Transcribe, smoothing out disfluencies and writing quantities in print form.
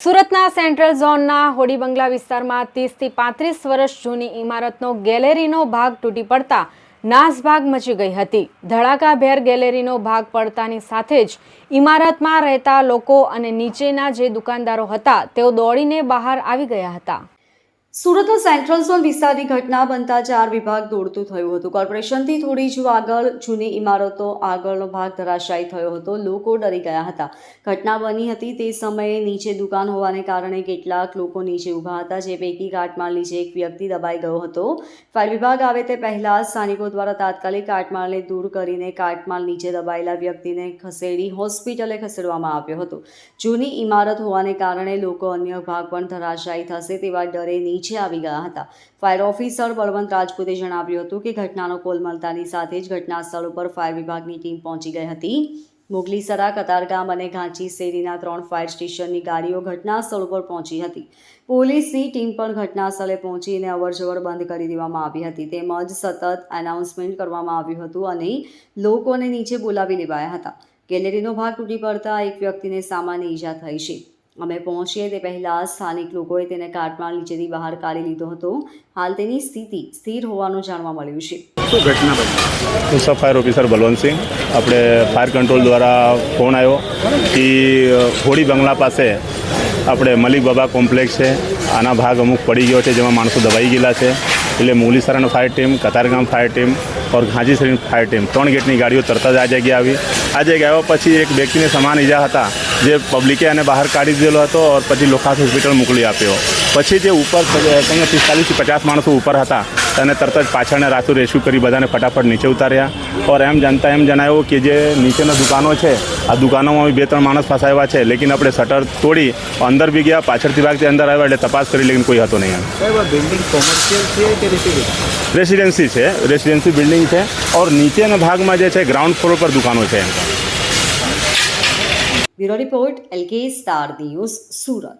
સુરતના સેન્ટ્રલ ઝોનના હોડી બંગલા વિસ્તારમાં 30 થી 35 વર્ષ જૂની ઇમારતનો ગેલેરીનો ભાગ તૂટી પડતા નાસભાગ મચી ગઈ હતી। ધડાકાભેર ગેલેરીનો ભાગ પડતાની સાથે જ ઇમારતમાં રહેતા લોકો અને નીચેના જે દુકાનદારો હતા તેઓ દોડીને બહાર આવી ગયા હતા। સુરતના સેન્ટ્રલ ઝોન વિસ્તારની ઘટના બનતા 4 વિભાગ દોડતું થયું હતું। કોર્પોરેશનથી થોડી જ આગળ જૂની ઇમારતો આગળનો ભાગ ધરાશાયી થયો હતો। લોકો ડરી ગયા હતા। ઘટના બની હતી તે સમયે નીચે દુકાન હોવાને કારણે કેટલાક લોકો નીચે ઊભા હતા, જે પૈકી કાટમાળ નીચે એક વ્યક્તિ દબાઈ ગયો હતો। ફાયર વિભાગ આવે તે પહેલા સ્થાનિકો દ્વારા તાત્કાલિક કાટમાળને દૂર કરીને કાટમાળ નીચે દબાયેલા વ્યક્તિને ખસેડી હોસ્પિટલે ખસેડવામાં આવ્યો હતો। જૂની ઇમારત હોવાને કારણે લોકો અન્ય ભાગ પણ ધરાશાયી થશે તેવા ડરે નીચે આવી ગયા હતા। ફાયર ઓફિસર બળવંત રાજપૂતે જણાવ્યું હતું કે ઘટનાનો કોલ મળતાની સાથે જ ઘટના સ્થળ ઉપર ફાયર વિભાગની ટીમ પહોંચી ગઈ હતી। મોગલીસરા, કતારગામ અને ઘાંચી શેરીના 3 ફાયર સ્ટેશનની ગાડીઓ ઘટના સ્થળ ઉપર પહોંચી હતી। પોલીસની ટીમ પણ ઘટના સ્થળે પહોંચીને અવરજવર બંધ કરી દેવામાં આવી હતી। તેમજ સતત એનાઉન્સમેન્ટ કરવામાં આવ્યું હતું અને લોકોને નીચે બોલાવી લેવાયા હતા। ગેલેરીનો ભાગ તૂટી પડતા એક વ્યક્તિને સામાન્ય ઈજા થઈ છે। અમે પહોંચીએ તે પહેલાં સ્થાનિક લોકોએ તેને કાટમાળ નીચેથી બહાર કાઢી લીધો હતો। હાલ તેની સ્થિતિ સ્થિર હોવાનું જાણવા મળ્યું છે। શું ઘટના બની? હું સબ ફાયર ઓફિસર બલવંત સિંહ। આપણે ફાયર કંટ્રોલ દ્વારા ફોન આવ્યો કે હોડી બંગલા પાસે આપણે મલિક બાબા કોમ્પ્લેક્સ છે, આના ભાગ અમુક પડી ગયો છે, જેમાં માણસો દબાઈ ગયેલા છે। એટલે મોગલીસરાનો fire team, Katargam fire team और घांची शरीर फायर टीम 3 गेटनी गाड़ियों तरत ज आ जग्याए આવી। આ જગ્યાએ આવ્યા પછી એક વ્યક્તિને સમાન ઈજા હતા, જે પબ્લિકે આને બહાર કાઢી દીધેલો હતો और પછી લોખાસ હોસ્પિટલ મોકલી આપ્યો। પછી જે ઉપર 45 થી 50 માણસો ઉપર હતા તેને તરત જ પાછળને રાતું રેસ્ક્યુ કરી બધાને ફટાફટ નીચે ઉતાર્યા। और એમ જણાવ્યું કે જે નીચેના દુકાનો છે આ દુકાનોમાં 2-3 માણસ ફસાયા છે, લેकिन આપણે શટર તોડી અંદર બી ગયા, પાછળથી ભાગથી અંદર આવ્યા એટલે તપાસ કરી, લેकिन કોઈ હતો નહીં। બિલ્ડિંગ કોમર્શિયલ છે કે રેસિડેન્સી છે, રેસિડેન્સી બિલ્ડિંગ છે और નીચેના ભાગમાં જે છે ગ્રાઉન્ડ ફ્લોર પર દુકાનો છે। Bureau report LK star news, Surat.